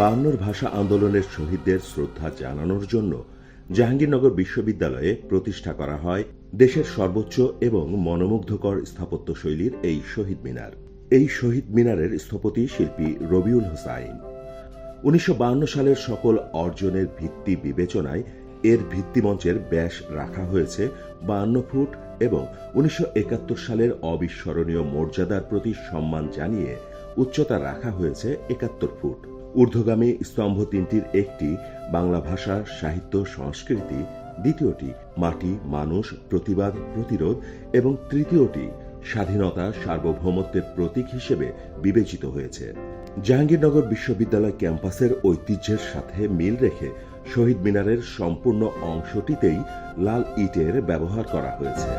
৫২ ভাষা আন্দোলনের শহীদদের শ্রদ্ধা জানানোর জন্য জাহাঙ্গীরনগর বিশ্ববিদ্যালয়ে প্রতিষ্ঠা করা হয় দেশের সর্বোচ্চ এবং মনোমুগ্ধকর স্থাপত্য শৈলীর এই শহীদ মিনার। এই শহীদ মিনারের স্থপতি শিল্পী রবিউল হোসাইন। ১৯৫২ সালের সকল অর্জনের ভিত্তি বিবেচনায় এর ভিত্তিমঞ্চের ব্যাস রাখা হয়েছে ৫২ ফুট এবং ১৯৭১ সালের অবিস্মরণীয় মর্যাদার প্রতি সম্মান জানিয়ে উচ্চতা রাখা হয়েছে ৭১ ফুট। ঊর্ধ্বগামী স্তম্ভ তিনটির একটি বাংলা ভাষা, সাহিত্য, সংস্কৃতি, দ্বিতীয়টি মাটি, মানুষ, প্রতিবাদ, প্রতিরোধ এবং তৃতীয়টি স্বাধীনতা, সার্বভৌমত্বের প্রতীক হিসেবে বিবেচিত হয়েছে। জাহাঙ্গীরনগর বিশ্ববিদ্যালয় ক্যাম্পাসের ঐতিহ্যের সাথে মিল রেখে শহীদ মিনারের সম্পূর্ণ অংশটিতেই লাল ইটের ব্যবহার করা হয়েছে।